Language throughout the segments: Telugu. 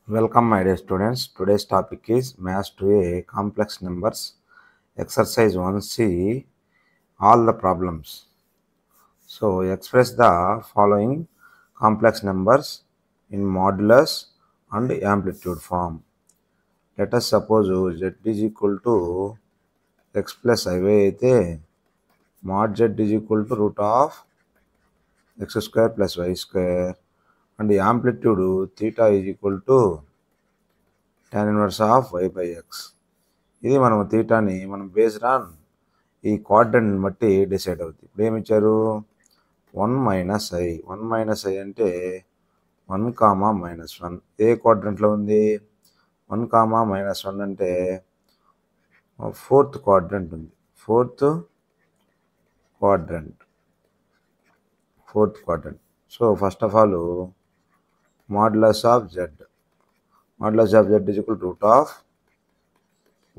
Welcome my dear students. Today's topic is Maths to a complex numbers. Exercise 1C, all the problems. So express the following complex numbers in modulus and amplitude form. Let us suppose z is equal to x plus iy అయితే mod z is equal to root of x square plus y square and the amplitude theta is equal to tan inverse of y by x. ఇది మనం తీటాని మనం బేస్డ్ ఆన్ ఈ క్వాడ్రంట్ బట్టి డిసైడ్ అవుతుంది. ఇప్పుడు ఏమి ఇచ్చారు 1 - i అంటే 1, -1 ఏ క్వాడ్రంట్లో ఉంది 1, -1 అంటే ఫోర్త్ క్వాడ్రంట్ ఉంది. Fourth quadrant. So first of all modulus of z is equal to root of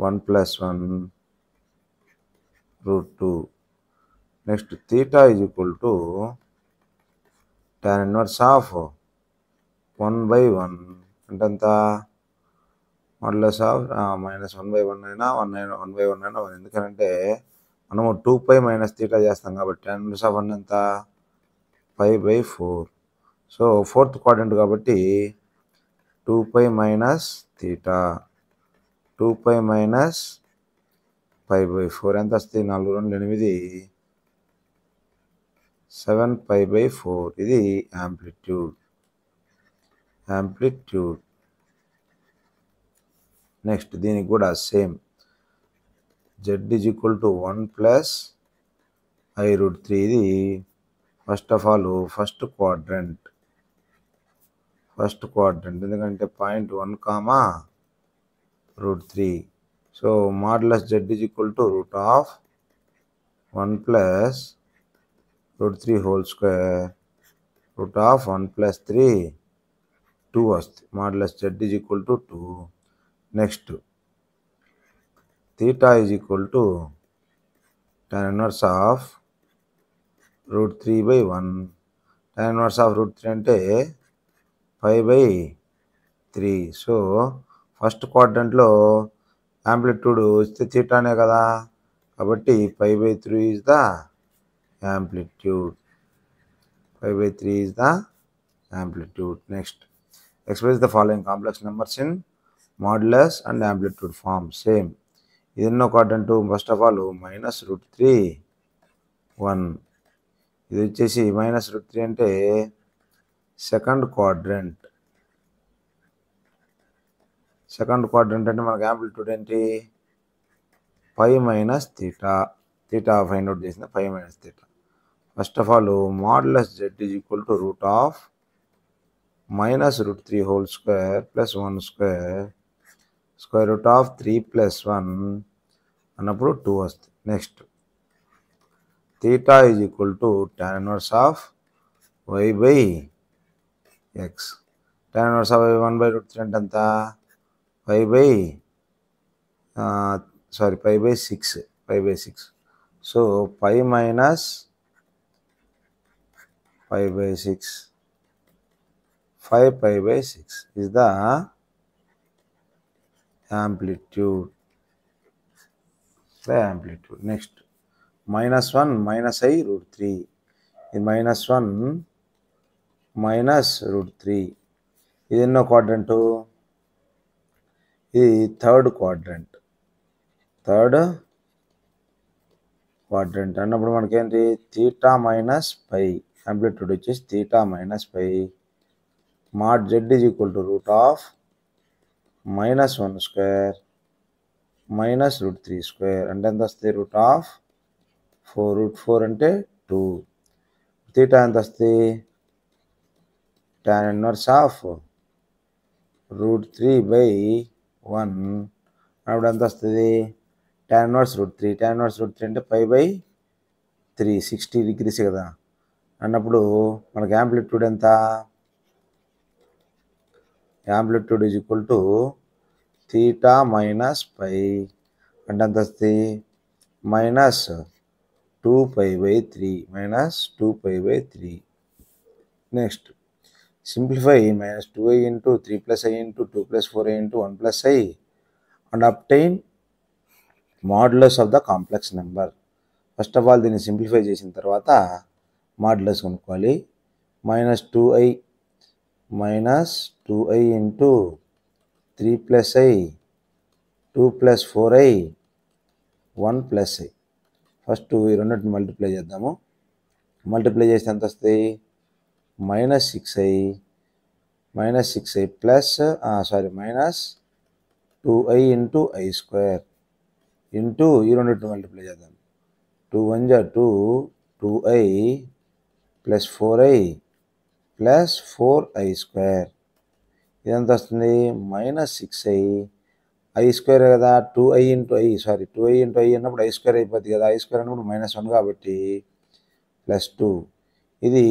1 plus 1 root 2. Next, theta is equal to tan inverse of 1 by 1 అంటే ఎంత మాడ్యులస్ ఆఫ్ -1/1 అయినా 1/1 అయినా 1. ఎందుకంటే మనము 2π మైనస్ theta చేస్తాం కాబట్టి tan inverse of 1 ఎంత π/4. సో ఫోర్త్ క్వాడ్రంట్ కాబట్టి 2π మైనస్ theta 2π మైనస్ π/4 ఎంత వస్తుంది 4 2 8 7π/4. ఇది యాంప్లిట్యూడ్. నెక్స్ట్ దీనికి కూడా same z is equal to 1 plus i root 3. ఇది first of all first quadrant ఎందుకంటే point 1, root 3. So modulus z is equal to root of 1 plus root 3 whole square root of 1 plus 3 2 వస్తుంది. Modulus z is equal to 2. Next theta is equal to tan inverse of root 3/1. tan inverse of root 3 అంటే π/3. సో ఫస్ట్ క్వాడ్రంట్లో యాంప్లిట్యూడ్ ఇస్తే థీటానే కదా, కాబట్టి π/3 is the amplitude. Next, express the following complex numbers in modulus and amplitude form. Same. ఇది ఎన్నో క్వాడ్రంట్ ఫస్ట్ ఆఫ్ ఆల్ -√3 1. ఇది వచ్చేసి -√3 అంటే సెకండ్ క్వాడ్రంట్ అంటే మనకు యాంప్లిట్యూడ్ ఏంటి π మైనస్ theta ఫైండ్ అవుట్ చేసిన π minus theta. First of all modulus z is equal to root of -√3 whole square plus 1 square root of 3 plus 1 అన్నప్పుడు 2 వస్తుంది. Next theta is equal to tan inverse of y by x. tan inverse of y 1/√3 అంటే ఎంత π/6. So π minus π/6 5π/6 is the amplitude. Next, -1 - i root 3. ఇది -1 - √3. ఇది ఎన్నో క్వాడ్రంట్, ఇది థర్డ్ క్వాడ్రంట్ అన్నప్పుడు మనకేంటి theta మైనస్ π. యాంప్లిట్యూడ్ వచ్చేసి theta minus π. mod z is equal to root of -1 square -√3 square అంటే ఎంత వస్తుంది root of 4. √4 అంటే 2. theta ఎంత వస్తుంది tan inverse of √3/1 అప్పుడు ఎంత వస్తుంది tan inverse √3 అంటే π/3 60 degrees కదా అన్నప్పుడు మనకి యాంప్లిట్యూడ్ ఎంత amplitude is equal to theta minus π అంటే ఎంత వస్తుంది -2π/3. Next simplify minus 2i into 3 plus i into 2 plus 4i into 1 plus i and obtain modulus of the complex number. First of all దీన్ని సింప్లిఫై చేసిన తర్వాత మాడ్యులస్ కనుక్కోవాలి. -2i into 3 plus i 2 plus 4i 1 plus i. First ఈ రెండింటిని మల్టిప్లై చేద్దాము. మల్టిప్లై చేస్తే ఎంత వస్తాయి? -6i plus minus 2i into i square into ఈ రెండింటిని మల్టిప్లై చేద్దాం. 2 1 జా 2 2i plus 4i plus 4i square. ఇదంతా వస్తుంది -6i i స్క్వేర్ కదా, 2i ఇంటూ i అన్నప్పుడు i స్క్వేర్ అయిపోతుంది కదా, i స్క్వేర్ అన్నప్పుడు -1 కాబట్టి ప్లస్ 2. ఇది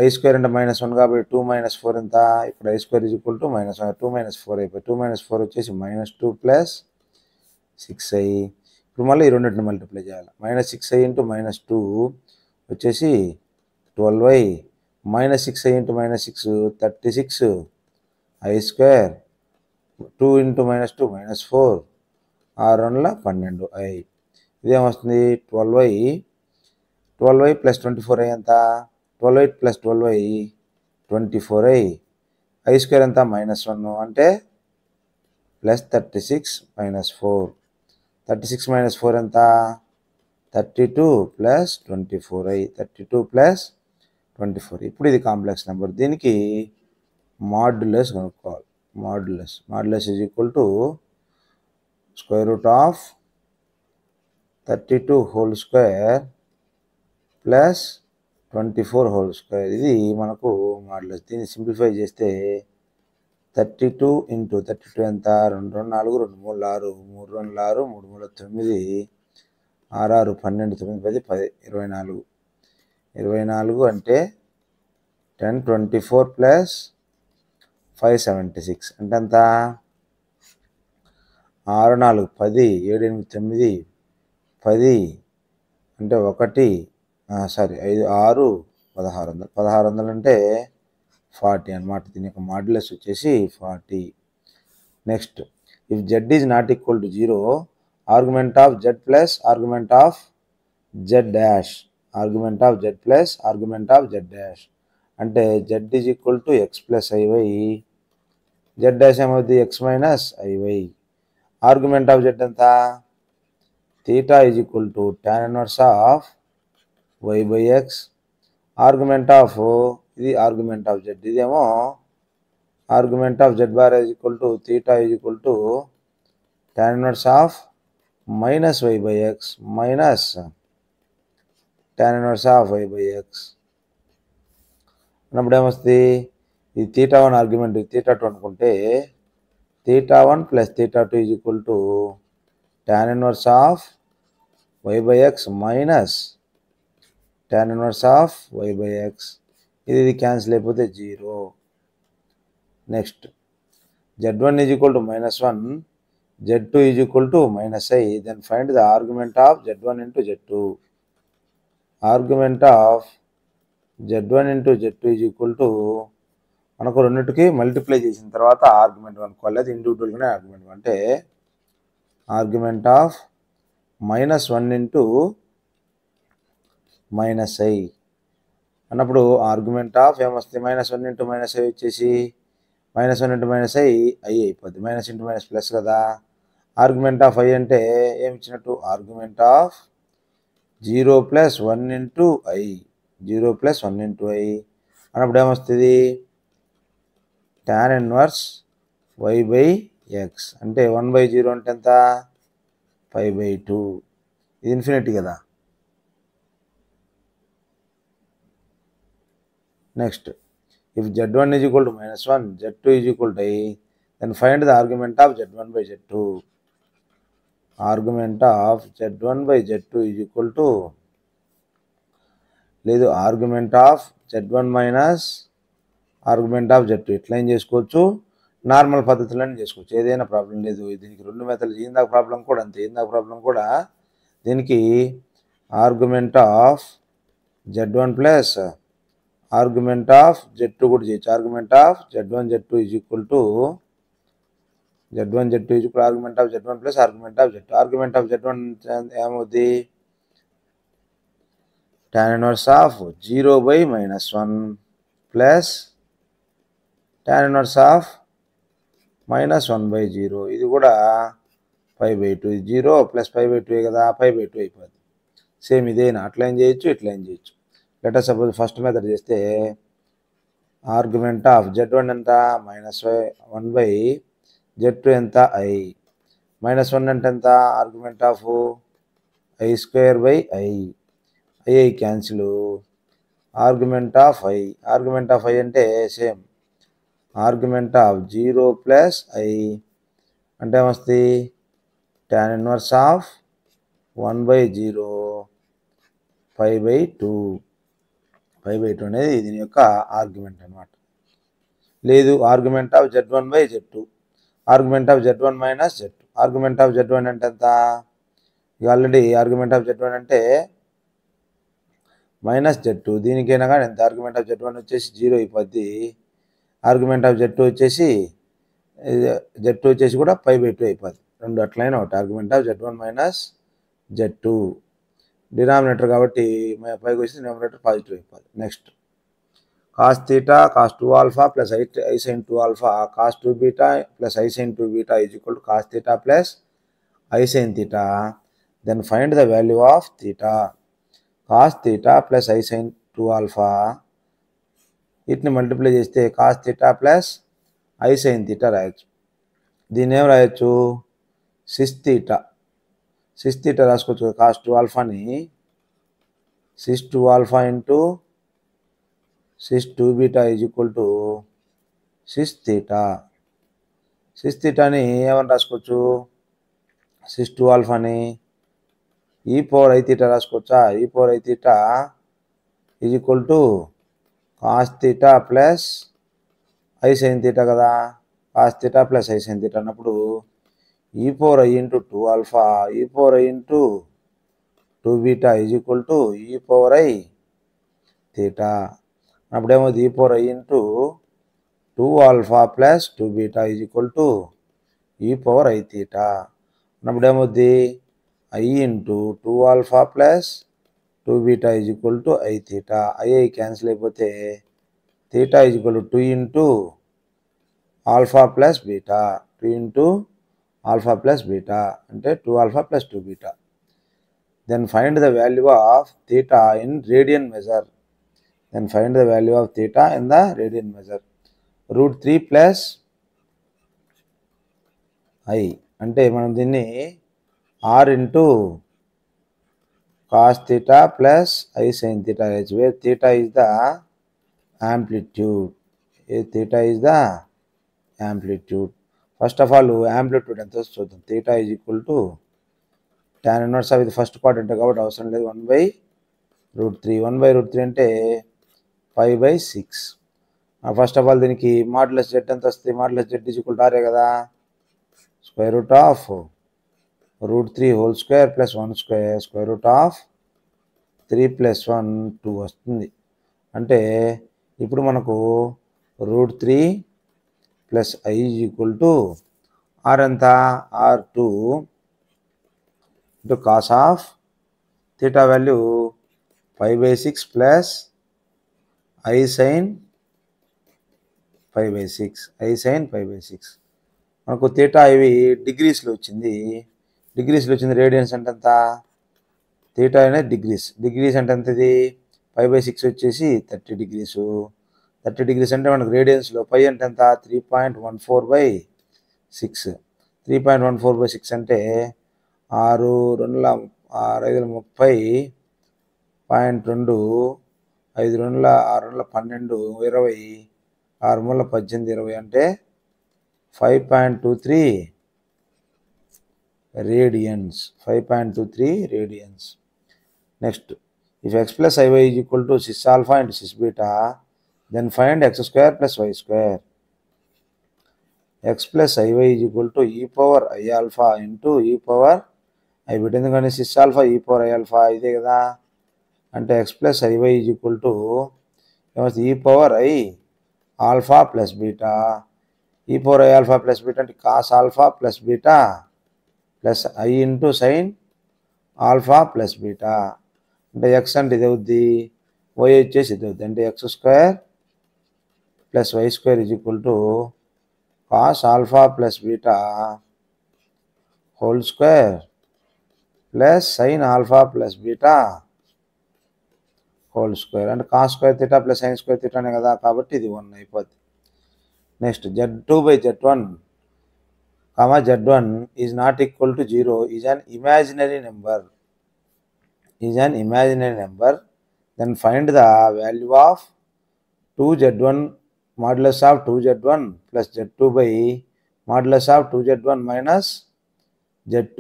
i స్క్వేర్ అంటే -1 కాబట్టి 2 - 4 ఎంత? ఇక్కడ i square is equal to -1 2 - 4 అయిపోయి 2 - 4 వచ్చేసి -2 ప్లస్ 6i. ఇప్పుడు మళ్ళీ ఈ రెండింటిని మల్టిప్లై చేయాలి. -6i ఇంటూ -2 వచ్చేసి 12i, -6i into -6 36 i square, 2 into -2 -4 6 2 12i. ఇదేమొస్తుంది? 12i plus 24i ఎంత? 12i plus 12i 24i. i square ఎంత? -1 అంటే ప్లస్ 36 -4. 36 - 4 ఎంత? 32 ప్లస్ 24i 32 ప్లస్ 24. ఇప్పుడు ఇది కాంప్లెక్స్ నెంబర్. దీనికి మాడ్యులస్ కనుక్కోవాలి. Modulus is equal to square root of 32 whole square plus 24 whole square. ఇది మనకు మాడ్యులస్. దీన్ని సింప్లిఫై చేస్తే 32 ఇంటూ 32 ఎంత? 2 2 4 2 3 6 3 2 6 3 3 9 6 6 12 9 10 10 24 అంటే 10 24 ప్లస్ 576 అంటే ఎంత? 6 4 10 7 8 9 10 అంటే 1 5 6 1600. 1600 అంటే 40 అన్నమాట. దీని యొక్క మాడ్యులస్ వచ్చేసి 40. Next, if z is not equal to 0, argument of z plus argument of z dash అంటే z is equal to x plus iy, z dash ఏమవుతుంది? x minus iy. Argument of z ఎంత? Theta is equal to tan inverse of y by x. Argument of ఇది ఆర్గ్యుమెంట్ ఆఫ్ z, ఇదేమో argument of z bar is equal to theta is equal to tan inverse of minus y by x minus tan inverse of y by x అన్నప్పుడు ఏమొస్తుంది? ఇది θ1 ఆర్గ్యుమెంట్, θ2 అనుకుంటే θ1 plus θ2 is equal to tan inverse of y by x minus tan inverse of y by x. ఇది క్యాన్సిల్ అయిపోతే 0. Next, z1 is equal to -1, z2 is equal to -i. Then find the argument of z1 into z2. Argument of z1 into z2 is equal to మనకు రెండింటికి మల్టిప్లై చేసిన తర్వాత ఆర్గ్యుమెంట్ అనుకోవాలి. అది ఇండివిజువల్గానే ఆర్గ్యుమెంట్ అంటే ఆర్గ్యుమెంట్ ఆఫ్ -1 ఇంటూ -i అన్నప్పుడు ఆర్గ్యుమెంట్ ఆఫ్ ఏమొస్తుంది? -1 ఇంటూ -i వచ్చేసి -1 ఇంటూ -i అయిపోద్ది. మైనస్ ఇంటూ మైనస్ ప్లస్ కదా. ఆర్గ్యుమెంట్ ఆఫ్ i అంటే ఏమి ఇచ్చినట్టు? Argument of 0 plus 1 into i అన్నప్పుడు ఏమొస్తుంది? tan inverse y by x అంటే 1/0 అంటే ఎంత? 5/2. ఇది ఇన్ఫినిటీ కదా. Next, if z1 is equal to -1, z2 is equal to i, then find the argument of z1 by z2. Argument of z1 by z2 is equal to లేదు argument of z1 minus argument of z2. ఇట్లా ఏం చేసుకోవచ్చు? నార్మల్ పద్ధతిలోనే చేసుకోవచ్చు, ఏదైనా ప్రాబ్లం లేదు. దీనికి 2 మెథడ్లు. ఇందాక ప్రాబ్లం కూడా అంతే. దీనికి argument of z1 plus argument of z2 కూడా చేయొచ్చు. Argument of z1 z2 is equal to z1 z2 is equal argument of z1 plus argument of z2. Argument of z1 ఏమవుద్ది? tan inverse of 0/-1 plus tan inverse of -1/0. ఇది కూడా π/2. 0 ప్లస్ π/2 కదా, π/2 అయిపోద్ది. సేమ్ ఇదేనా, అట్లా ఏం చేయొచ్చు, ఇట్లా ఏం చేయొచ్చు. లెటర్ సపోజ్ ఫస్ట్ మెథడ్ చేస్తే ఆర్గ్యుమెంట్ ఆఫ్ z1 ఎంత? -1/z2 ఎంత? i. -1 అంటే ఎంత? Argument of i²/i. i cancel. Argument of i. Argument of i అంటే same argument of 0 plus i అంటే ఏమొస్తుంది? tan inverse of 1/0 π/2. π/2 అనేది దీని యొక్క ఆర్గ్యుమెంట్ అనమాట. లేదు argument of z1/z2. Argument of z1 minus z2. Argument of z1 అంటే ఎంత? ఇక ఆల్రెడీ ఆర్గ్యుమెంట్ ఆఫ్ z1 అంటే -z2. దీనికైనా కానీ ఎంత? ఆర్గ్యుమెంట్ ఆఫ్ z1 వచ్చేసి 0 అయిపోద్ది. ఆర్గ్యుమెంట్ ఆఫ్ z2 వచ్చేసి కూడా π/2 అయిపోద్ది. రెండు అట్లయినా ఒకటి. Argument of z1 minus z2 denominator కాబట్టి పైకి వచ్చి డినామినేటర్ పాజిటివ్ అయిపోద్ది. Next cos θ cos 2α plus i sin 2α cos 2β plus i sin 2β is equal to cos θ plus i sin θ. Then find the value of θ. cos θ plus i sin 2α వీటిని మల్టిప్లై చేస్తే cos θ ప్లస్ i sin θ రాయొచ్చు. దీన్ని ఏం రాయొచ్చు? sis θ. sis θ రాసుకోవచ్చు. cos 2αని sis 2α into sis 2β is equal to sis θ. sis θని ఏమని రాసుకోవచ్చు? sis 2αని e⁻i⁻ రాసుకోవచ్చా? e⁻i⁻ is equal to cos θ plus i sin θ కదా. cos θ ప్లస్ i sin θ అన్నప్పుడు e⁻i into 2α e⁻i into 2β is equal to e⁻i θ. అప్పుడు ఏమవుతుంది? e⁻i into 2α plus 2β is equal to e⁻i θ. అప్పుడు ఏమవుద్ది? i into 2α plus 2β is equal to i θ. i cancel అయిపోతే θ is equal to 2 into alpha plus beta. 2 into alpha plus beta అంటే 2α plus 2β. Then find the value of theta in radian measure. Then find the value of theta in the radian measure. √3 plus i అంటే మనం దీన్ని r into cos theta plus i sin theta raise, where theta is the amplitude. Theta is the amplitude. First of all amplitude ఎంత చూద్దాం. theta is equal to tan inverse of ఇది ఫస్ట్ క్వాడ్రంట్ కాబట్టి అవసరం లేదు. 1/√3. 1/√3 అంటే 5/6. ఫస్ట్ ఆఫ్ ఆల్ దీనికి మాడ్యులస్ z ఎంత వస్తుంది? Modulus z is equal to r కదా. Square root of √3 whole square plus 1 square square root of 3 + 1 2 వస్తుంది. అంటే ఇప్పుడు మనకు √3 plus i is equal to r ఎంత? r2 into cos of theta value 5/6 plus i sin 5/6. i sin 5/6 మనకు theta ఇవి డిగ్రీస్లో వచ్చింది. రేడియన్స్ అంటే ఎంత? theta అనేది డిగ్రీస్ అంటే ఎంత? ఇది 5/6 వచ్చేసి 30 degrees. 30 degrees అంటే మనకు రేడియన్స్లో పై అంటే ఎంత? 3.14/6. 3.14/6 అంటే 6 2 6 5 30.2 5 2 6 2 12 20 6 3 18 20 అంటే 5.23 radians. 5.23 radians. Next, if x plus iy is equal to cis alpha into cis beta, then find x square plus y square. x plus iy is equal to e power i alpha into e power i beta. ఎందుకంటే cis alpha e power i alpha ఇదే కదా. అంటే x plus iy is equal to ఏమొస్తుంది e power i alpha plus beta. E power i alpha plus beta అంటే cos alpha plus beta plus i into sine alpha plus beta. అంటే ఎక్స్ అంటే ఇది అవుద్ది, వై వచ్చేసి ఇది అవుద్ది. అంటే x square plus y square is equal to cos alpha plus beta whole square plus sine alpha plus beta whole square. అంటే cos square theta plus sine square తీటానే కదా, కాబట్టి ఇది 1 అయిపోద్ది. Next Z2/Z1 Z1 is not equal to 0 is an imaginary number. Then find the value of 2Z1 modulus of 2Z1 plus Z2 by modulus of 2Z1 minus Z2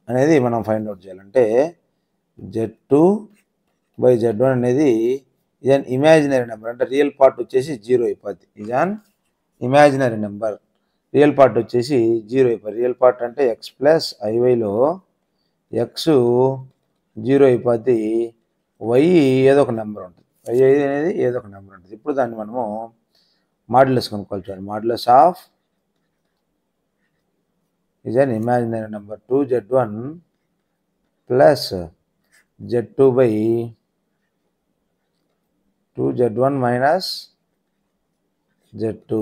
అనేది మనం ఫైండ్ అవుట్ చేయాలంటే Z2/Z1 అనేది ఇది అన్ ఇమాజినరీ నెంబర్. అంటే రియల్ పార్ట్ వచ్చేసి 0 అయిపోద్ది. ఇది an imaginary number, real part వచ్చేసి 0 అయిపోద్ది. రియల్ పార్ట్ అంటే ఎక్స్ ప్లస్ ఐవైలో ఎక్స్ 0 అయిపోద్ది, వై ఏదో ఒక నెంబర్ ఉంటుంది, వై అనేది ఏదో ఒక నెంబర్ ఉంటుంది. ఇప్పుడు దాన్ని మనము మాడ్యులస్ కనుక్కోవాలి. చూడండి, modulus of is an imaginary number 2Z1 plus Z2/2Z1 minus Z2.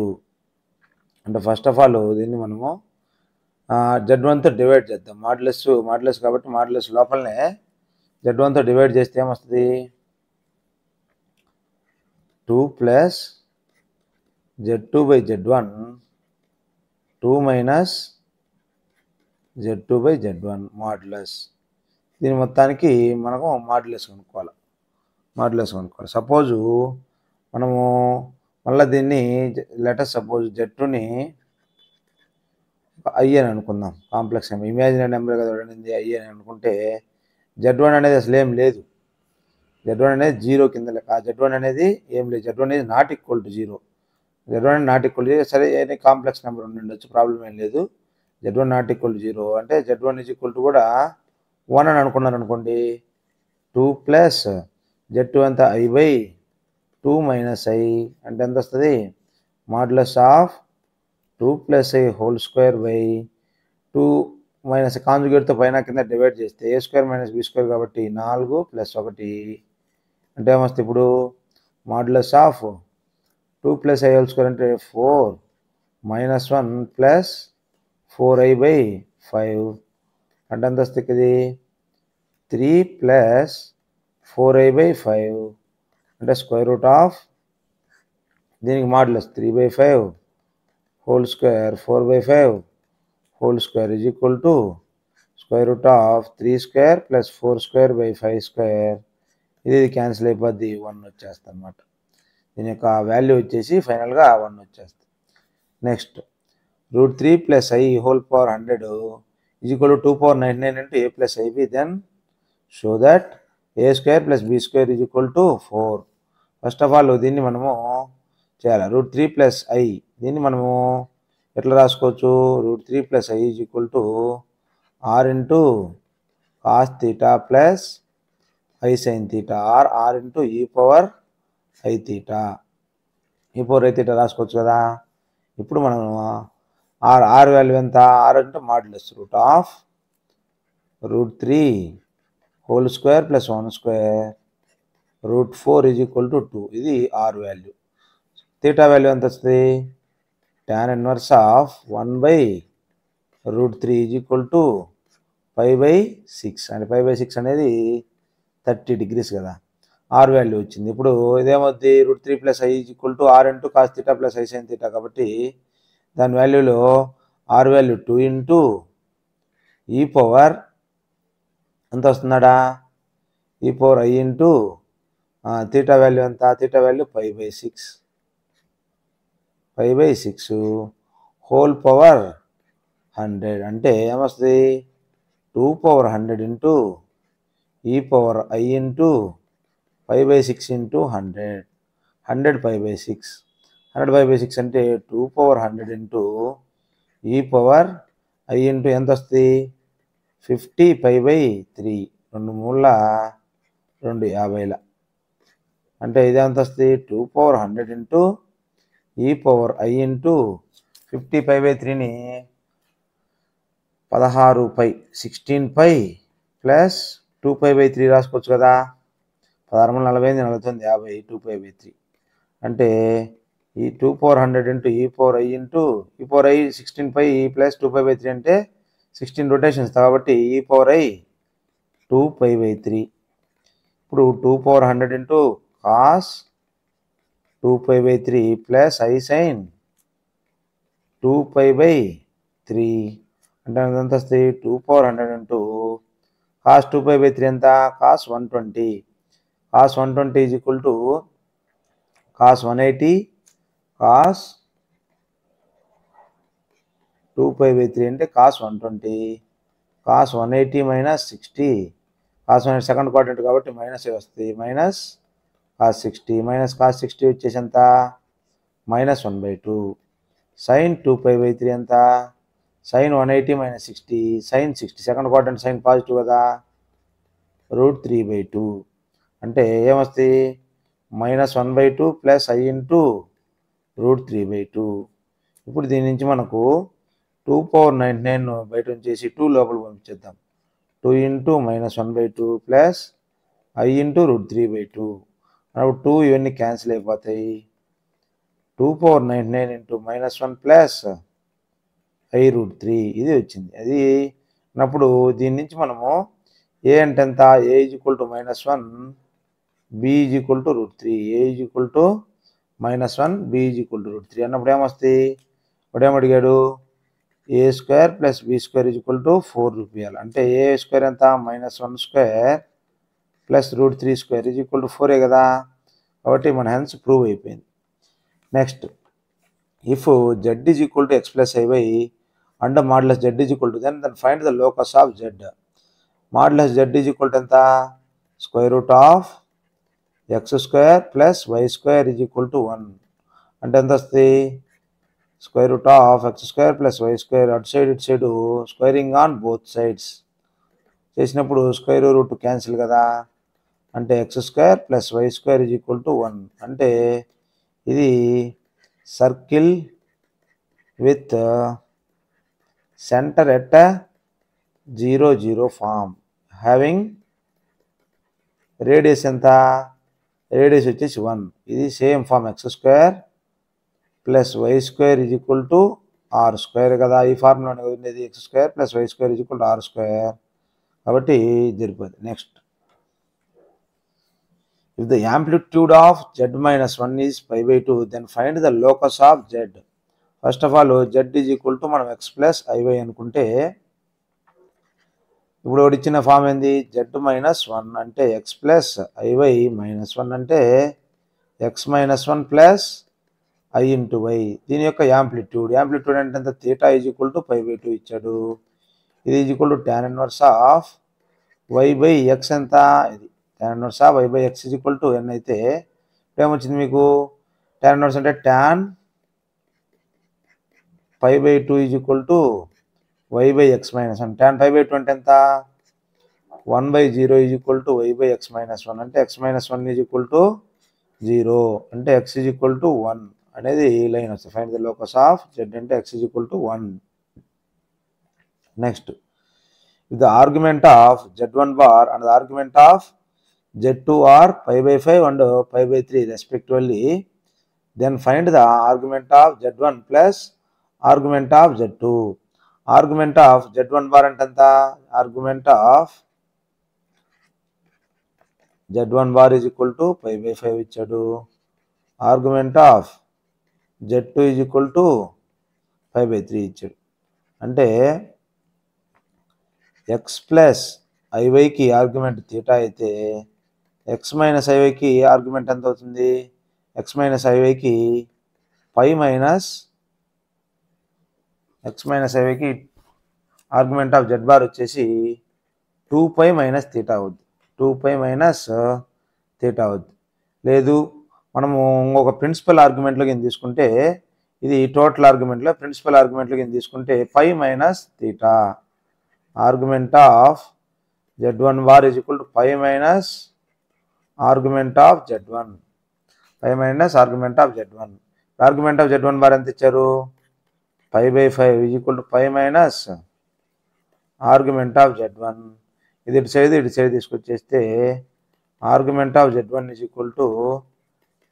అంటే ఫస్ట్ ఆఫ్ ఆల్ దీన్ని మనము Z1తో డివైడ్ చేద్దాం. మాడ్యులస్ కాబట్టి మాడ్యులస్ లోపలనే Z1తో డివైడ్ చేస్తే ఏమొస్తుంది 2 plus Z2/Z1 2 minus Z2/Z1 modulus. దీని మొత్తానికి మనము మాడ్యులస్ కనుక్కోవాలి. సపోజు మనము మళ్ళీ దీన్ని లెటర్ సపోజ్ Z2ని ఐ అని అనుకుందాం. కాంప్లెక్స్ నెంబర్, ఇమాజినరీ నెంబర్ కదా అడిగింది, ఐ అని అనుకుంటే Z1 అనేది అసలు ఏం లేదు. Z1 అనేది 0 కింద లెక్క. Z1 అనేది ఏం లేదు. Z1 అనేది నాట్ ఈక్వల్ టు 0. Z1 అనేది నాట్ ఈక్వల్ టు 0. సరే, ఏ కాంప్లెక్స్ నెంబర్ ఉండొచ్చు, ప్రాబ్లం ఏం లేదు. Z1 నాట్ ఈక్వల్ టు 0 అంటే Z1 ఈజ్ ఈక్వల్ టు కూడా 1 అని అనుకున్నారు అనుకోండి. 2 ప్లస్ Z2 అంతా I/2 మైనస్ ఐ అంటే ఎంత వస్తుంది modulus of 2 plus i whole square by 2 minus కాంజుగేట్తో పైన కింద డివైడ్ చేస్తే a square minus b square కాబట్టి 4 ప్లస్ 1 అంటే ఏమొస్తుంది ఇప్పుడు modulus of 2 plus i whole square అంటే 4 మైనస్ 1 ప్లస్ 4i/5 అంటే ఎంత వస్తుంది ఇది 3 ప్లస్ 4i/5 అంటే స్క్వేర్ రూట్ ఆఫ్ దీనికి modulus 3/5 whole square 4/5 whole square is equal to square root of 3 square plus 4 square by 5 square. ఇది క్యాన్సిల్ అయిపోద్ది, 1 వచ్చేస్తుంది అనమాట. దీని యొక్క వాల్యూ వచ్చేసి ఫైనల్గా 1 వచ్చేస్తుంది. Next √3 plus i whole power 100 is equal to 2/99 into a plus i b. Then show that a square plus b square is equal to 4. First of all దీన్ని మనము చేయాలి. √3 ప్లస్ ఐ దీన్ని మనము ఎట్లా రాసుకోవచ్చు, √3 plus i is equal to are into cos theta plus i sine theta r into e power i theta. రాసుకోవచ్చు కదా. ఇప్పుడు మనం ఆర్ వాల్యూ ఎంత, ఆర్ అంటే modulus root of √3 whole square plus 1 square √4 is equal to 2. ఇది ఆర్ వాల్యూ. థీటా వాల్యూ ఎంత వస్తుంది tan inverse of 1/√3 is equal to π/6 అంటే π/6 అనేది 30 degrees కదా. ఆర్ వాల్యూ వచ్చింది. ఇప్పుడు ఇదేమవుద్ది √3 plus i is equal to are into cos theta plus i sine theta కాబట్టి దాని వాల్యూలో R value 2 into e power ఎంత వస్తున్నాడా e power i into theta value ఎంత, థీటా వాల్యూ π/6 హోల్ పవర్ 100 అంటే ఏమొస్తుంది 2/100 into e power i into π/6 into 100 100π/6 100π/6 అంటే 2/100 into e power i into ఎంత వస్తుంది 50π/3 2 మూల 2 50 అంటే ఇది ఎంత వస్తుంది 2 power 100 into e power I into 50 pi by 3ని 16 pi 16 pi plus 2 pi by 3 రాసుకోవచ్చు కదా. 16 40 49 50 2 పై బై 3 అంటే e 2 power 100 into e power I into e power I 16 pi plus 2 pi by 3 అంటే 16 రొటేషన్స్ కాబట్టి ఈ పవర్ I 2 పై బై 3. ఇప్పుడు 2 power 100 into cos 2 pi by 3 plus I sine 2 pi by 3 అంటే ఎంత వస్తుంది 2 power 100 into cos 2 pi by 3 ఎంత cos 120. Cos 120 is equal to cos 180 cos 2 pi by 3 అంటే cos 120 cos 180 minus 60 cos 180 second quadrant కాబట్టి మైనస్ వస్తుంది మైనస్ కాస్ 60 మైనస్ కాస్ 60 వచ్చేసి ఎంత మైనస్ 1/2 సైన్ 2 పై బై 3 ఎంత sine 180 minus 60 sine 60 second quadrant sine positive కదా √3/2 అంటే ఏమొస్తుంది మైనస్ 1/2 ప్లస్ I ఇంటూ √3/2. ఇప్పుడు దీని నుంచి మనకు 2 పవర్ 99 బయట ఉంచేసి 2 లోపల పంపించేద్దాం 2 into minus 1/2 plus I into √3/2 అప్పుడు 2 ఇవన్నీ క్యాన్సిల్ అయిపోతాయి 2 power 99 into minus 1 plus I √3 ఇది వచ్చింది. అది అప్పుడు దీని నుంచి మనము ఏ అంటే ఎంత a is equal to -1 b is equal to √3 a is equal to -1 b is equal to √3 అన్నప్పుడు ఏమొస్తుంది ఇప్పుడు ఏమడిగాడు a square plus b square is equal to 4 రూపాయలు అంటే ఏ స్క్వేర్ ఎంత -1 square plus √3 square is equal to 4 కదా కాబట్టి మన హెన్స్ ప్రూవ్ అయిపోయింది. Next if z is equal to x plus i and modulus z is equal to then find the locus of z modulus z is equal to ఎంత square root of x square plus y square is equal to 1 అంటే ఎంత వస్తుంది square root of x square plus y square అటు సైడ్ ఇటు side squaring on both sides చేసినప్పుడు స్క్వేర్ రూట్ క్యాన్సిల్ కదా అంటే x square plus y square is equal to 1 అంటే ఇది circle with centre at 0 0 form having radius ఎంత రేడియస్ వచ్చేసి 1 ఇది same form x square plus y square is equal to r square కదా ఈ ఫార్ములానే ఉండేది x square plus y square is equal to r square కాబట్టి జరిపోతుంది. Next if the amplitude of z minus 1 is π/2 then find the locus of z. First of all z is equal to మనం x ప్లస్ ఐవై అనుకుంటే ఇప్పుడు ఒకటి ఇచ్చిన ఫామ్ ఏంది z మైనస్ 1 అంటే x ప్లస్ ఐవై మైనస్ 1 అంటే x minus 1 plus I into y దీని యొక్క యాంప్లిట్యూడ్ అంటే ఎంత థీటా ఈజ్ ఈక్వల్ టు π/2 ఇచ్చాడు ఇది is equal to tan inverse of y by x ఎంత ఇది tan inverse of y by x is equal to n అయితే ఏమొచ్చింది మీకు tan ఇన్వర్స్ అంటే tan π/2 is equal to y by x minus 1 tan π/2 అంటే ఎంత 1/0 is equal to y by x minus 1 అంటే x minus 1 is equal to 0 అంటే x ఈజ్ ఈక్వల్ టు 1 అనేది లైన్ వస్తుంది. Find the locus of z అంటే x is equal to 1. Next with the argument of z1 bar and the argument of z2 are π/5 and π/3 respectively, then find the argument of z1 plus argument of z2. argument of z1 bar అంటే ఎంత argument of z1 bar is equal to π/5 ఇచ్చాడు argument of z2 is equal to π/3 ఇచ్చాడు అంటే x ప్లస్ ఐవైకి ఆర్గ్యుమెంట్ థీటా అయితే x మైనస్ ఐవైకి ఆర్గ్యుమెంట్ ఎంత అవుతుంది x మైనస్ ఐవైకి పై మైనస్ x మైనస్ ఐవైకి ఆర్గ్యుమెంట్ ఆఫ్ z బార్ వచ్చేసి 2π మైనస్ థీటా అవుద్ది 2π మైనస్ థీటా అవుద్ది. లేదు మనము ఇంకొక ప్రిన్సిపల్ ఆర్గ్యుమెంట్లో కింద తీసుకుంటే ఇది టోటల్ ఆర్గ్యుమెంట్లో ప్రిన్సిపల్ ఆర్గ్యుమెంట్లో కింద తీసుకుంటే pi minus theta argument of z1 bar is equal to pi minus argument of z1 5 minus argument of z1. Argument of z1 bar ఎంత ఇచ్చారు? 5/5 is equal to 5 minus argument of z1. ఇది ఇటు సైడ్ తీసుకొచ్చేస్తే argument of z1 is equal to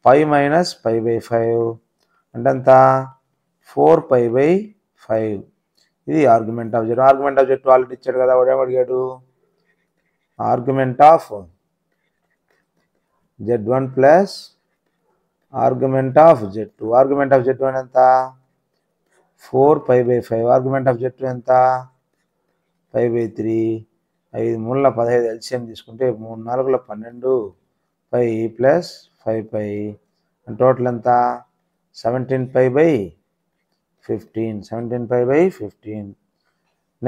5 minus 5/5 అంటే ఎంత? 4/5. ఇది argument of z1. Argument of z2 already ఇచ్చాడు కదా, వాడు ఏమడిగాడు? Argument of z1 plus argument of z2. Argument of z1 ఎంత? 4/5. ఆర్గ్యుమెంట్ ఆఫ్ z2 ఎంత? 5/3. 5 మూల 15 ఎల్సిఎం తీసుకుంటే 3 4 12 5 ప్లస్ 5/5 టోటల్ ఎంత? 17/15. 17/15.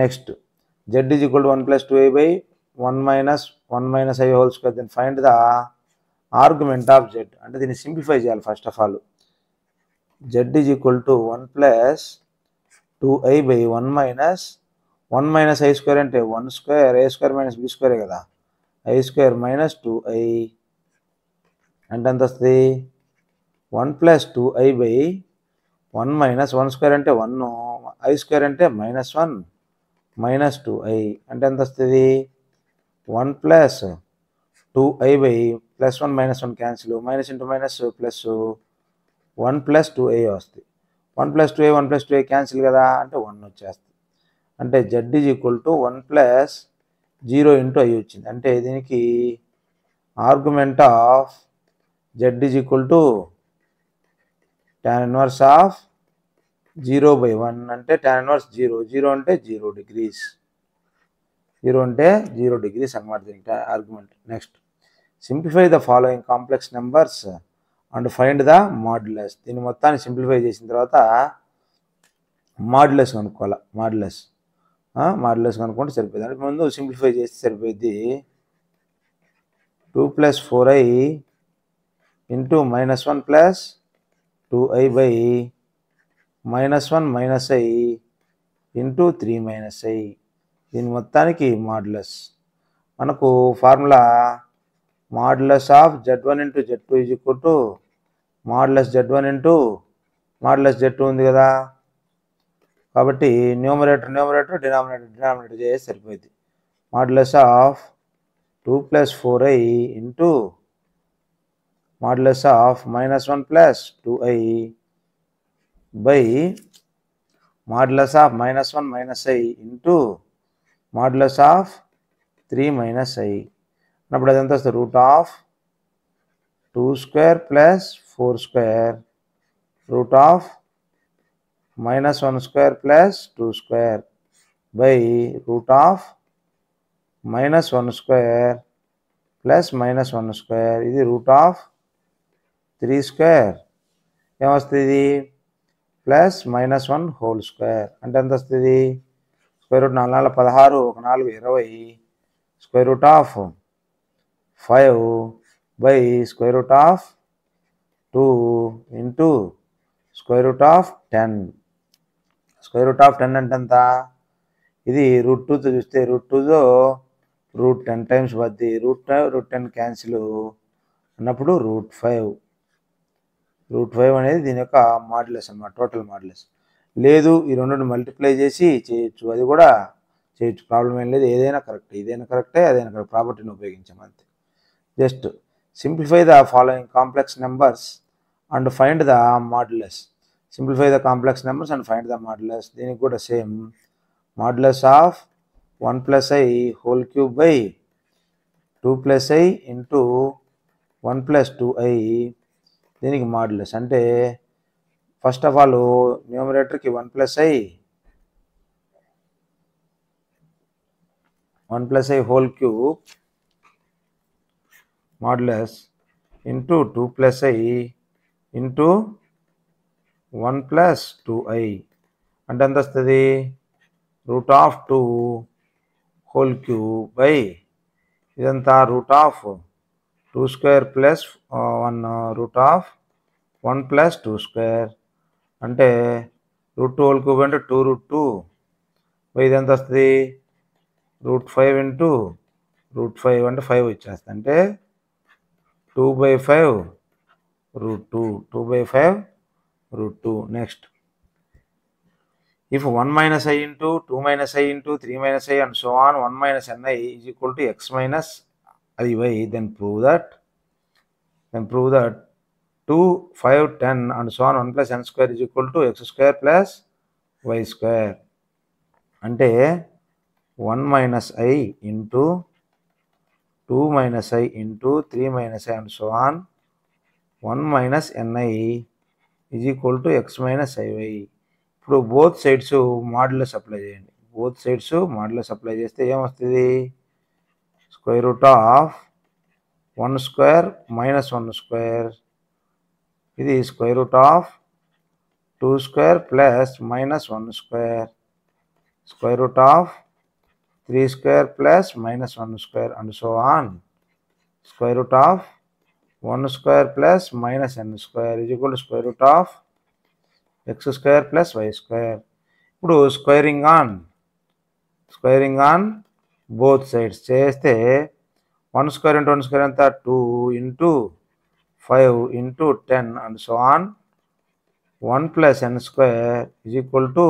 Next z is equal to 1 plus 2i/1 minus i whole square. Then find the argument of z. అంటే దీన్ని సింప్లిఫై చేయాలి first of all. z is equal to 1 plus 2i/1 minus 1 minus i square అంటే 1 square, a square minus b స్క్వేరే కదా, i స్క్వేర్ మైనస్ 2i అంటే ఎంత వస్తుంది? 1 ప్లస్ 2i/1 మైనస్ 1 స్క్వేర్ అంటే 1, i స్క్వేర్ అంటే -1 మైనస్ 2i అంటే ఎంత వస్తుంది? 1 plus 2i plus 1 minus 1 cancel, minus into minus plus 1 plus 2i వస్తుంది. 1 plus 2i 1 plus 2i cancel కదా, అంటే 1 వచ్చేస్తుంది. అంటే z is equal to 1 plus 0 into i వచ్చింది. అంటే దీనికి argument of z is equal to tan inverse of 0/1 అంటే tan ఇన్వర్స్ 0. 0 అంటే 0 degrees. 0 అంటే 0 degrees అన్నమాట దీనికి argument. Next simplify the following complex numbers and find the modulus. దీన్ని మొత్తాన్ని సింప్లిఫై చేసిన తర్వాత మాడ్యులస్ కనుక్కోవాలి. మాడ్యులస్ కనుక్కుంటే సరిపోయింది. అంటే ముందు సింప్లిఫై చేస్తే సరిపోయింది. 2 plus 4i into -1 plus 2i/-1 minus i into 3 minus i. దీని మొత్తానికి మాడ్యులస్. మనకు formula modulus of z1 into z2 is equal to modulus z1 into modulus z2 ఉంది కదా, కాబట్టి న్యూమరేటర్ డినామినేటర్ చేస్తే సరిపోయింది. Modulus of 2 plus 4i into modulus of -1 plus 2i by modulus of -1 minus i into modulus of 3 minus i అన్నప్పుడు అదంతా వస్తుంది root of 2 square plus 4 square root of -1 square plus 2 square by root of -1 square plus -1 square. ఇది రూట్ ఆఫ్ 3 స్క్వేర్ ఏమొస్తుంది? ప్లస్ -1 హోల్ స్క్వేర్ అంటే ఎంత వస్తుంది? Square route 4 16 1 4 20 square root of 5 by square root of 2 into square root of 10. Square root of 10 అంటే ఎంత? ఇది రూట్ 2తో చూస్తే రూట్ 2తో రూట్ 10 టైమ్స్ వద్ది, రూట్ 10 క్యాన్సిల్ అన్నప్పుడు రూట్ 5 అనేది దీని యొక్క మాడ్యులస్ అన్నమాట, టోటల్ మాడ్యులస్. లేదు ఈ రెండుని మల్టిప్లై చేసి చేయొచ్చు, అది కూడా చేయొచ్చు, ప్రాబ్లం ఏం లేదు. ఏదైనా కరెక్టే, అదైనా కరెక్ట్ ప్రాపర్టీని ఉపయోగించాం అంతే. Just simplify the following complex numbers and find the modulus. Simplify the complex numbers and find the modulus. దీనికి కూడా same modulus of 1 plus i whole cube by 2 plus i into 1 plus 2i. దీనికి మాడ్యులస్ అంటే ఫస్ట్ ఆఫ్ ఆల్ న్యూమరేటర్కి 1 plus i whole cube modulus into 2 plus i into 1 plus 2i అంటే ఎంత వస్తుంది? Root of 2 whole cube by ఇదంతా route of 2 square plus 1 route of 1 plus 2 square అంటే రూట్ 2 హోల్ క్యూబ్ అంటే 2 రూట్ 2 బై ఇదంతా వస్తుంది రూట్ 5 ఇంటూ రూట్ 5 అంటే 5 వచ్చేస్తుంది. అంటే 2/5 root 2, 2 by 5 root 2. Next, if 1 minus I into 2 minus I into 3 minus I and so on 1 minus ni is equal to x minus iy, then prove that 2, 5, 10 and so on 1 plus n square is equal to x square plus y square. అంటే 1 minus I into 2 minus I into 3 minus I and so on 1 minus ni is equal to x minus iy. ఇప్పుడు బోత్ సైడ్స్ మాడ్యులస్ అప్లై చేయండి. బోత్ సైడ్స్ మాడ్యులస్ అప్లై చేస్తే ఏమొస్తుంది? Square root of 1 square minus 1 square, ఇది square root of 2 square plus minus 1 square, square root of 3 square plus minus 1 square and so on square root of 1 square plus minus n square is equal to square root of x square plus y square. ఇప్పుడు స్క్వేరింగ్ ఆన్ బోత్ సైడ్స్ చేస్తే 1 స్క్వేర్ ఇంటూ 1 స్క్వేర్ అంతా 2 into 5 into 10 and so on 1 plus n square is equal to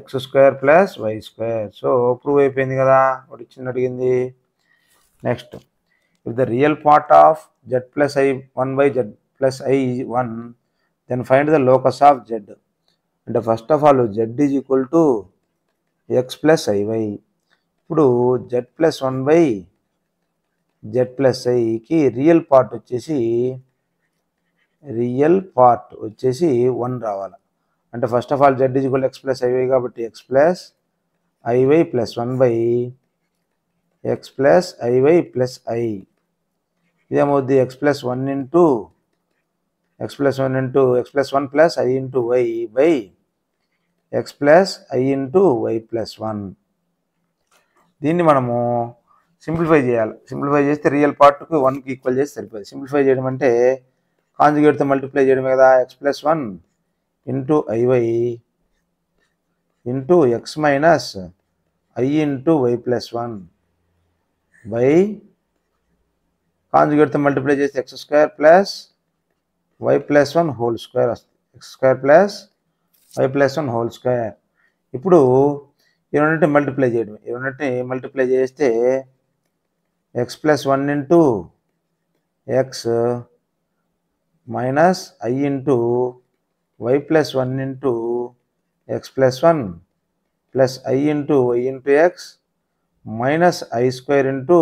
x square plus y square. So prove అయిపోయింది కదా, ఒకటి చిన్న అడిగింది. Next, if the real part of z plus I 1 by z plus I is 1, then find the locus of z. అంటే first of all z is equal to x plus iy. ఇప్పుడు z plus 1 by z plus iకి రియల్ పార్ట్ వచ్చేసి 1 రావాలి. అంటే first of all z is equal to x plus iy కాబట్టి x plus iy plus 1 by x plus iy plus I. ఇదేమవుద్ది x plus 1 into x plus 1 plus I into y by x plus I into y plus 1. దీన్ని మనము సింప్లిఫై చేయాలి. సింప్లిఫై చేస్తే రియల్ పార్ట్కి 1కి ఈక్వల్ చేసి సరిపోతుంది. సింప్లిఫై చేయడం అంటే కాంజుగేట్తో మల్టిప్లై చేయడమే కదా. x plus 1 into iy into x minus I into y plus 1 by కాంజుగేట్తో multiply చేస్తే x square plus y plus 1 whole square వస్తుంది. x square plus y plus 1 whole square. ఇప్పుడు ఈ రెండింటిని మల్టిప్లై చేస్తే x plus 1 into x minus I into y plus 1 into x plus 1 plus I into y into x minus I square into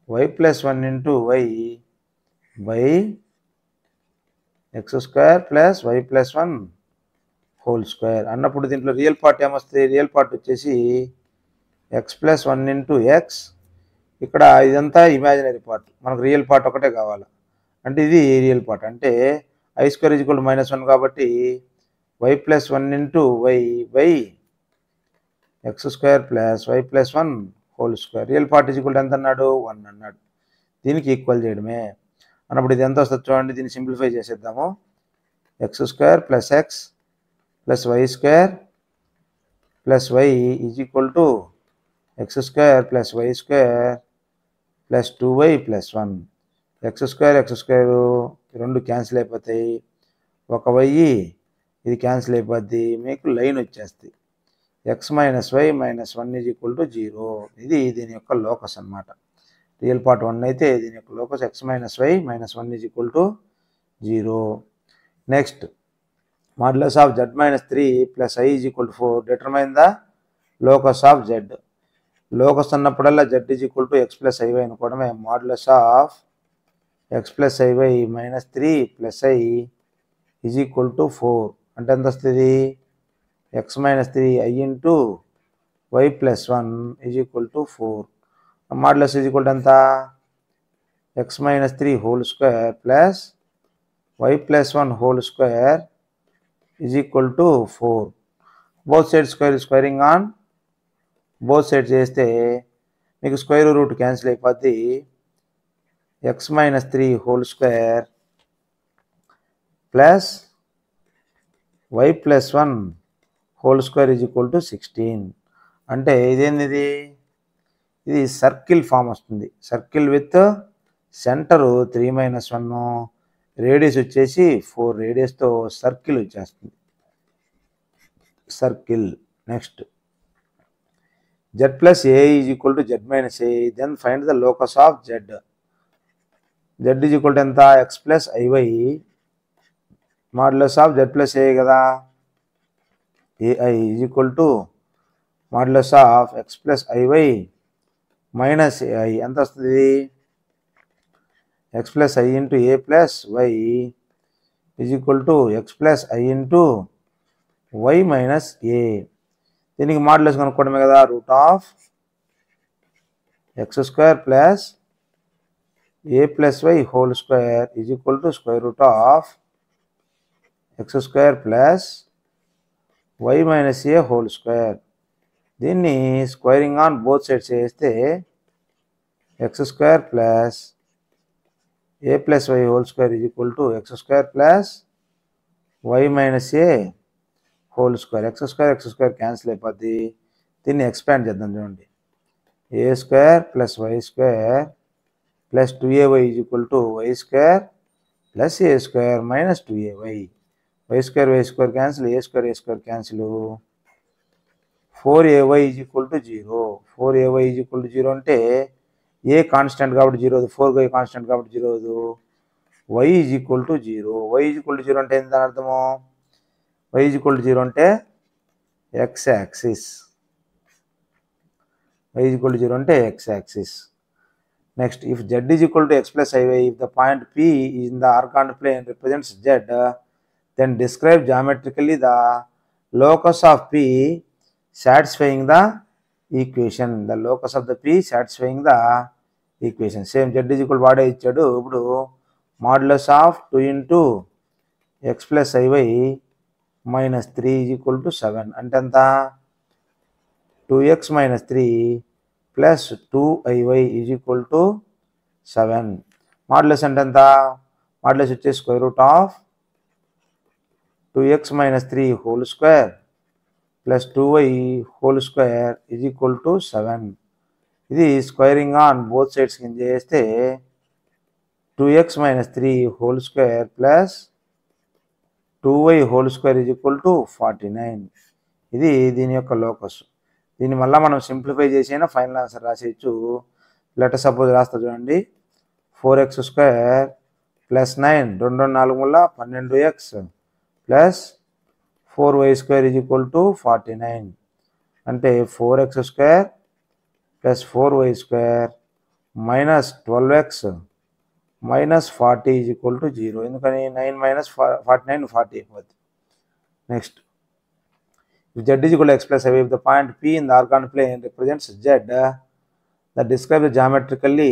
y plus 1 into y by x square plus y plus 1 whole square అన్నప్పుడు దీంట్లో రియల్ పార్ట్ ఏమొస్తుంది? రియల్ పార్ట్ వచ్చేసి x ప్లస్ 1 ఇంటూ x. ఇక్కడ ఇదంతా ఇమాజినరీ పార్ట్, మనకు రియల్ పార్ట్ ఒకటే కావాలి. అంటే ఇది రియల్ పార్ట్, అంటే I square is equal to -1 కాబట్టి y plus 1 into y by x square plus y plus 1 whole square. Real part is equal to ఎంత అన్నాడు? 1 అన్నాడు. దీనికి ఈక్వల్ చేయడమే. అన్నప్పుడు ఇది ఎంత వస్తుంది చూడండి. దీన్ని సింప్లిఫై చేసేద్దాము. x square plus x plus y square plus y is equal to x square plus y square plus 2y plus 1. x square రెండు క్యాన్సిల్ అయిపోతాయి. ఒక y ఇది క్యాన్సిల్ అయిపోద్ది, మీకు లైన్ వచ్చేస్తుంది. x minus y minus 1 is equal to 0. ఇది దీని యొక్క లోకస్ అన్నమాట. రియల్ పార్ట్ 1 అయితే దీని యొక్క locus x minus y minus 1 is equal to 0. Next, modulus of z minus 3 plus I is equal to 4 determine the locus of z. Locus అన్నప్పుడల్లా z is equal to x plus iy అనుకోవడమే. Modulus of x plus iy minus 3 plus I is equal to 4 అంటే ఎంత వస్తుంది? x minus 3 I into y plus 1 is equal to 4. Modulus is equal to ఎంత? x minus 3 whole square plus y plus 1 whole square is equal to 4. Both side squaring on both side చేస్తే మీకు స్క్వేర్ రూట్ క్యాన్సిల్ అయిపోద్ది. x minus 3 whole square plus y plus 1 whole square is equal to 16. అంటే ఇదేంది? ఇది సర్కిల్ ఫామ్ వస్తుంది. సర్కిల్ విత్ సెంటరు 3 - 1 రేడియస్ వచ్చేసి 4, రేడియస్తో సర్కిల్ వచ్చేస్తుంది, circle. Next z plus a is equal to z minus a, then find the locus of z. z is equal to ఎంత, x plus iy modulus of z plus a కదా, ai is equal to modulus of x plus iy minus ai ఎంత వస్తుంది, x plus i into a plus y is equal to x plus i into y minus a. దీనికి మాడ్యులస్ కనుక్కోవడమే కదా, root of x square plus a plus y whole square is equal to square root of x square plus y minus a whole square. దీన్ని స్క్వేరింగ్ ఆన్ బోత్ సైడ్స్ చేస్తే x square plus a plus y whole square is equal to x square plus y minus a whole square. X square cancel అయిపోద్ది. దీన్ని ఎక్స్పాండ్ చేద్దాం చూడండి, a square plus y square plus 2ay is equal to y square plus a square minus 2ay. Y square cancel, a square cancel. 4ay is equal to 0. 4ay is equal to 0 అంటే ఏ కాన్స్టెంట్ కాబట్టి 0 అవుతుంది, 4y కాన్స్టెంట్ కాబట్టి 0 అవుతుంది. y is equal to 0. y is equal to 0 అంటే ఏంటని అర్థము, y is equal to 0 అంటే x axis. y is equal to 0 అంటే x axis. Next, if z is equal to x plus iy, if the point P in the orthogonal plane represents z, then describe geometrically the locus of P satisfying the equation. The locus of the P satisfying the equation. Same z is equal to వాడే ఇచ్చాడు. ఇప్పుడు modulus of 2 into x plus iy minus 3 is equal to 7 అంటే ఎంత, 2x minus 3 plus 2iy is equal to 7. Modulus అంటే ఎంత, మాడ్యులస్ వచ్చే square root of 2x minus 3 whole square plus 2y whole square is equal to 7. ఇది స్క్వేరింగ్ ఆన్ బోత్ సైడ్స్ కింద చేస్తే 2x minus 3 whole square plus 2y whole square is equal to 49. ఇది దీని యొక్క లోకస్. దీన్ని మళ్ళీ మనం సింప్లిఫై చేసి అయినా ఫైనల్ ఆన్సర్ రాసేయచ్చు. లెటర్ సపోజ్ రాస్తా చూడండి, 4x square plus 9, 2 4 12x plus 4y square is equal to 49 అంటే 4x square plus 4y square minus 12x minus 40 is equal to 0. ఎందుకని 9 మైనస్ 49 40 అయిపోద్ది. Next, if z is equal to x plus iy, if the point P in the orthogonal plane represents z, that describe geometrically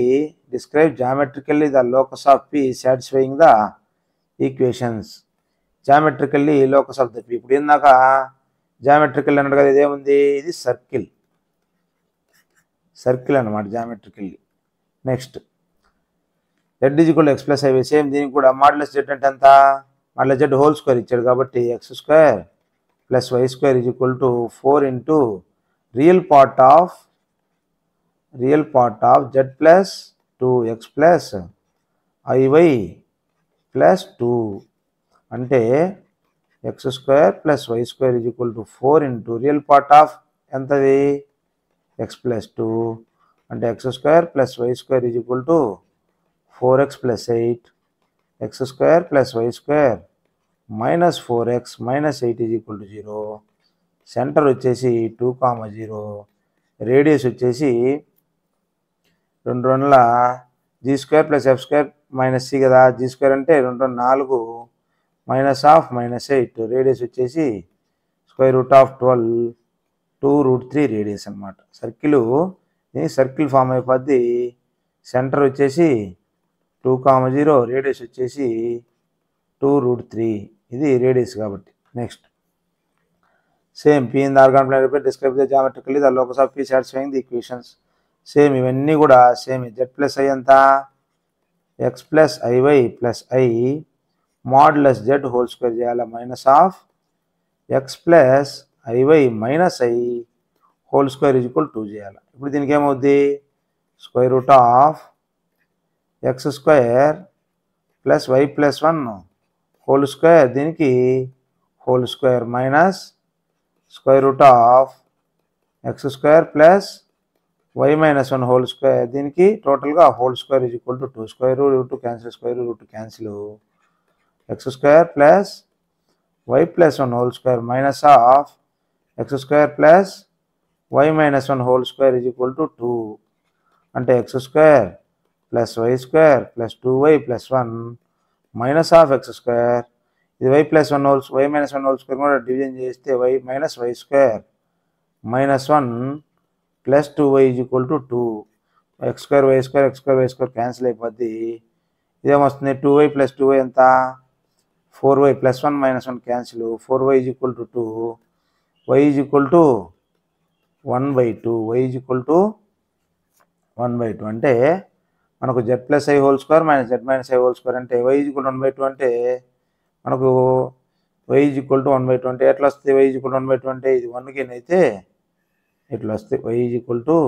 the locus of P satisfying the equations. Geometrically locus of the P. ఇప్పుడు ఇందాక జామెట్రికల్ అన్నాడు కదా, ఇదేముంది, ఇది సర్కిల్ అన్నమాట geometrically. Next, z is equal to x plus iy, same దీనికి కూడా మాడ్యులస్ z అంటే ఎంత, మాడ్యులస్ z హోల్ స్క్వేర్ ఇచ్చాడు కాబట్టి x square plus y square is equal to 4 into real part of z plus 2x plus iy plus 2 అంటే x square plus y square is equal to 4 into real part of ఎంతది x ప్లస్ 2 అంటే x square plus y square is equal to 4x plus 8, x square plus y square minus 4x minus 8 is equal to 0. Centre వచ్చేసి 2, 0. రేడియస్ వచ్చేసి 2 2 g square plus f square minus c కదా, g స్క్వేర్ అంటే 2 4 మైనస్ ఆఫ్ మైనస్ 8. రేడియస్ వచ్చేసి స్క్వేర్ రూట్ ఆఫ్ 12 2√3 రేడియస్ అనమాట. సర్కిల్ ఫామ్ అయిపోద్ది. సెంటర్ వచ్చేసి 2, 0, రేడియస్ వచ్చేసి 2√3, ఇది రేడియస్ కాబట్టి. Next, same P in the orthogonal plane describe the geometrically the locus of P satisfying the equations. Same ఇవన్నీ కూడా సేమ్. z ప్లస్ i ఎంత, x plus iy plus i modulus z whole square చేయాలి minus of x plus iy minus i whole square is equal 2 చేయాలి. ఇప్పుడు దీనికి ఏమవుద్ది, square root of x square plus y plus 1 whole square, దీనికి whole square minus square root of x square plus y minus 1 whole square, దీనికి టోటల్గా whole square is equal to 2 square root cancel square root cancel x square plus y plus 1 whole square minus of x square plus y minus 1 whole square is equal to 2 అంటే x square plus y square plus 2y plus 1 minus of x square, ఇది y plus 1 whole y minus 1 whole square కూడా డివిజన్ చేస్తే y minus y square minus 1 plus 2y is equal to 2, X square y square cancel అయిపోద్ది, ఇదేమొస్తుంది 2y ప్లస్ 2y ఎంత 4y plus 1 minus 1 cancel 4y is equal to 2, y is equal to 1/2, y is equal to 1/2 అంటే మనకు z plus i whole square minus z minus I whole square అంటే y ఈజ్ ఈక్వల్ టు 1/2 అంటే మనకు y ఈజ్ ఈక్వల్ టు 1/2 అంటే ఎట్లా వస్తుంది, y ఈజ్ ఈక్వల్ టు 1/2 అంటే ఇది 1కి అయితే ఇట్లా వస్తుంది, y is equal to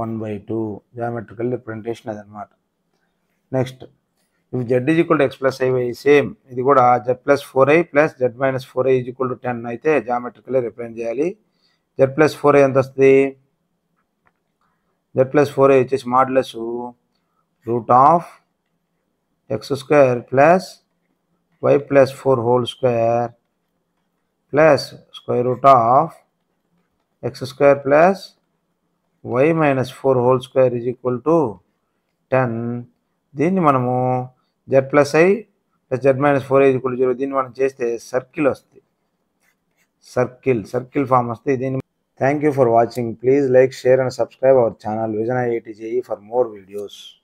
1/2 geometrical representation అదనమాట. Next if z is equal to x plus i same, ఇది కూడా z plus 4i plus z minus 4i is equal to 10 అయితే జామెట్రికల్ రిప్రజెంట్ చేయాలి. z ప్లస్ 4i ఎంత వస్తుంది, z ప్లస్ 4i వచ్చేసి modulus root of x square plus y plus 4 whole square plus square root of x square plus y minus 4 whole square is equal to 10. దీన్ని మనము z plus I plus z minus 4i is equal to 0, దీన్ని మనం చేస్తే సర్కిల్ వస్తుంది, సర్కిల్ ఫామ్ వస్తుంది. దీన్ని thank you for watching. Please like, share and subscribe our channel Vision IIT JEE for more videos.